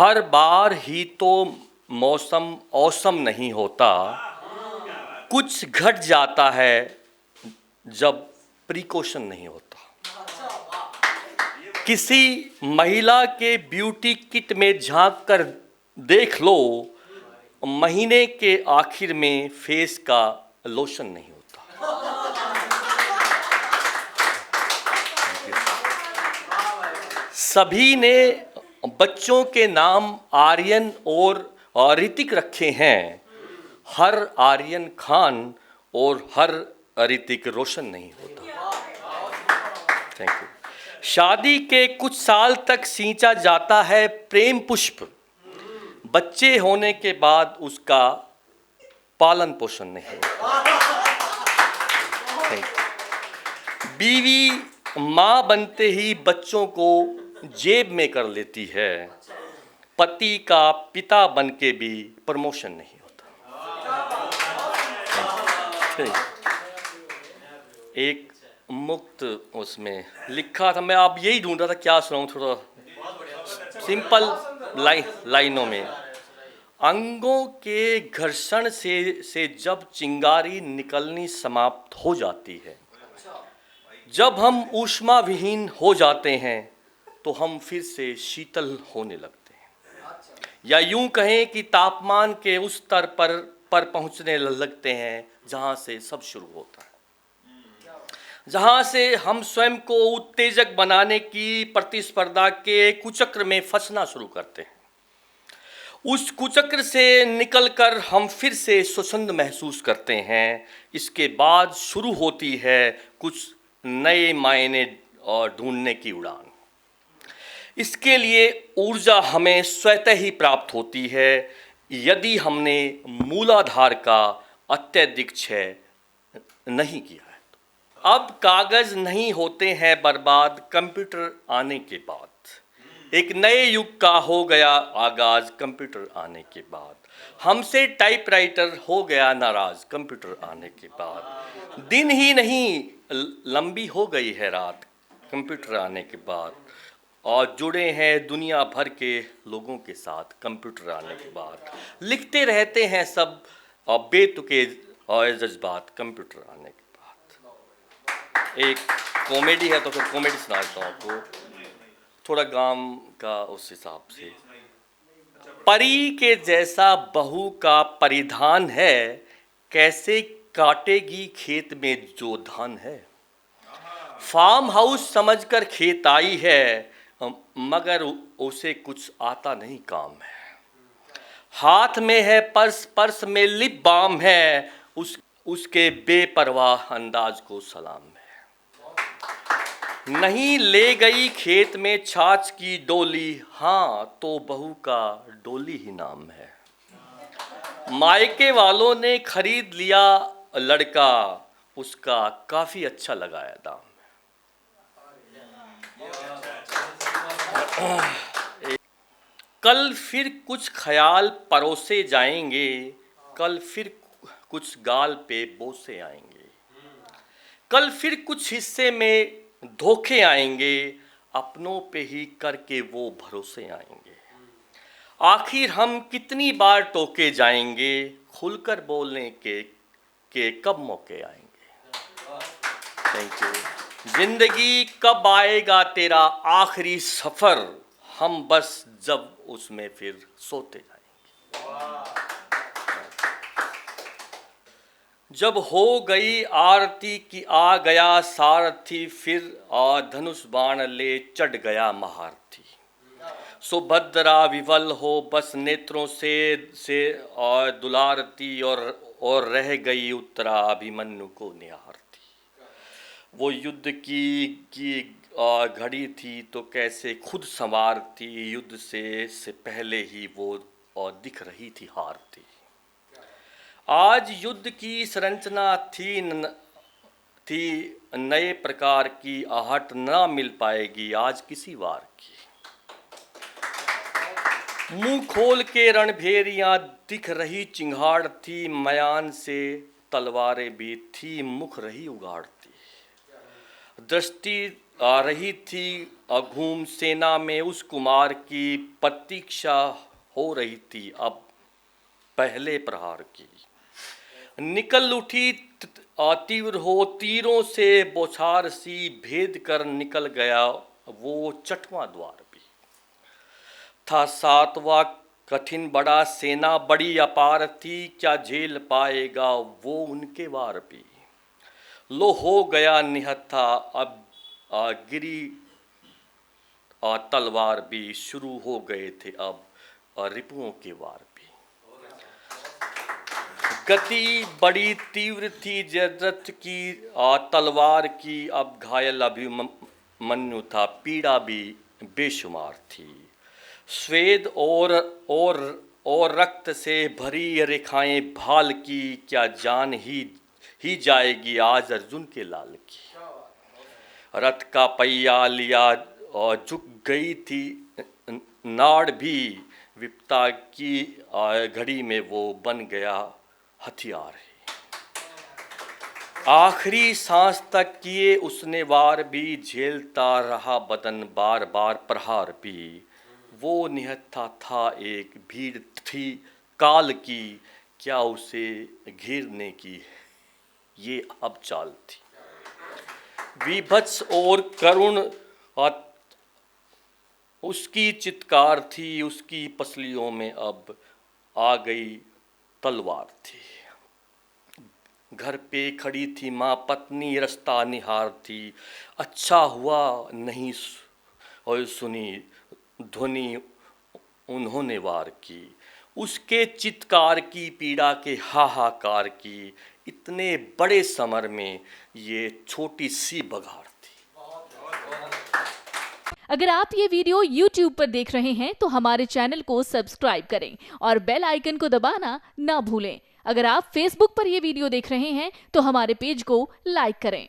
हर बार ही तो मौसम औसम नहीं होता, कुछ घट जाता है जब प्रिकॉशन नहीं होता। किसी महिला के ब्यूटी किट में झांक कर देख लो, महीने के आखिर में फेस का लोशन नहीं होता। सभी ने बच्चों के नाम आर्यन और ऋतिक रखे हैं, हर आर्यन खान और हर ऋतिक रोशन नहीं होता। Thank you. शादी के कुछ साल तक सींचा जाता है प्रेम पुष्प, बच्चे होने के बाद उसका पालन पोषण नहीं होता। बीवी माँ बनते ही बच्चों को जेब में कर लेती है, पति का पिता बन के भी प्रमोशन नहीं होता। एक मुक्त उसमें लिखा था, मैं आप यही ढूंढ रहा था क्या सुनाऊं, थोड़ा सिंपल लाइनों में। अंगों के घर्षण से जब चिंगारी निकलनी समाप्त हो जाती है, जब हम ऊष्मा विहीन हो जाते हैं तो हम फिर से शीतल होने लगते हैं, या यूं कहें कि तापमान के उस स्तर पर पहुंचने लगते हैं जहां से सब शुरू होता है, जहां से हम स्वयं को उत्तेजक बनाने की प्रतिस्पर्धा के कुचक्र में फंसना शुरू करते हैं। उस कुचक्र से निकलकर हम फिर से स्वच्छंद महसूस करते हैं। इसके बाद शुरू होती है कुछ नए मायने और ढूंढने की उड़ान। इसके लिए ऊर्जा हमें स्वतः ही प्राप्त होती है यदि हमने मूलाधार का अत्यधिक क्षय नहीं किया है। अब कागज नहीं होते हैं बर्बाद कंप्यूटर आने के बाद, एक नए युग का हो गया आगाज कंप्यूटर आने के बाद। हमसे टाइपराइटर हो गया नाराज कंप्यूटर आने के बाद। दिन ही नहीं लंबी हो गई है रात कंप्यूटर आने के बाद, और जुड़े हैं दुनिया भर के लोगों के साथ कंप्यूटर आने के बाद। लिखते रहते हैं सब और बेतुके और जज्बात कंप्यूटर आने के बाद। एक कॉमेडी है तो फिर कॉमेडी सुना देता हूँ आपको, थोड़ा गांव का उस हिसाब से। परी के जैसा बहू का परिधान है, कैसे काटेगी खेत में जो धान है। फार्म हाउस समझकर खेत आई है, मगर उसे कुछ आता नहीं काम है। हाथ में है पर्स, पर्स में लिप बाम है, उसके बेपरवाह अंदाज को सलाम है। नहीं ले गई खेत में छाछ की डोली, हाँ तो बहू का डोली ही नाम है। मायके वालों ने खरीद लिया लड़का, उसका काफी अच्छा लगाया दाम। कल फिर कुछ ख्याल परोसे जाएंगे, कल फिर कुछ गाल पे बोसे आएंगे, कल फिर कुछ हिस्से में धोखे आएंगे, अपनों पे ही करके वो भरोसे आएंगे। आखिर हम कितनी बार टोके जाएंगे, खुलकर बोलने के कब मौके आएंगे। Thank you. जिंदगी कब आएगा तेरा आखिरी सफर, हम बस जब उसमें फिर सोते जाएंगे। जब हो गई आरती की आ गया सारथी, फिर धनुष बाण ले चढ़ गया महारथी। सुभद्रा विवल हो बस नेत्रों से और दुलारती, और रह गई उत्तरा अभिमन्यु को निहारती। वो युद्ध की घड़ी थी तो कैसे खुद संवारती, युद्ध से पहले ही वो दिख रही थी हारती। आज युद्ध की संरचना थी नए प्रकार की, आहट ना मिल पाएगी आज किसी वार की। मुंह खोल के रणभेरियां दिख रही चिंगाड़ थी, मयान से तलवारें भी थी मुख रही उगाड़ती। दृष्टि आ रही थी घूम सेना में, उस कुमार की प्रतीक्षा हो रही थी अब पहले प्रहार की। निकल उठी तीव्र हो तीरों से बौछार सी, भेद कर निकल गया वो छठवां द्वार भी। था सातवां कठिन बड़ा, सेना बड़ी अपार थी, क्या झेल पाएगा वो उनके वार भी। लो हो गया निहत्था अब गिरी तलवार भी, शुरू हो गए थे अब रिपुओं के वार भी। गति बड़ी तीव्र थी जयद्रथ की तलवार की, अब घायल अभिमन्यु था, पीड़ा भी बेशुमार थी। स्वेद और रक्त से भरी रेखाएं भाल की, क्या जान ही जाएगी आज अर्जुन के लाल की। रथ का पहिया लिया और झुक गई थी नाड़ भी, विपता की घड़ी में वो बन गया हथियार है। आखिरी सांस तक किए उसने वार भी, झेलता रहा बदन बार बार प्रहार भी। वो निहत्था था एक भीड़ थी काल की, क्या उसे घेरने की ये अब चाल थी। विभत्स और करुण उसकी चित्कार थी, उसकी पसलियों में अब आ गई तलवार थी। घर पे खड़ी थी माँ पत्नी, रास्ता निहार थी, अच्छा हुआ नहीं और सुनी ध्वनि उन्होंने वार की। उसके चित्कार की पीड़ा के हाहाकार की, इतने बड़े समर में ये छोटी सी बघार थी। अगर आप ये वीडियो YouTube पर देख रहे हैं तो हमारे चैनल को सब्सक्राइब करें और बेल आइकन को दबाना ना भूलें। अगर आप Facebook पर ये वीडियो देख रहे हैं तो हमारे पेज को लाइक करें।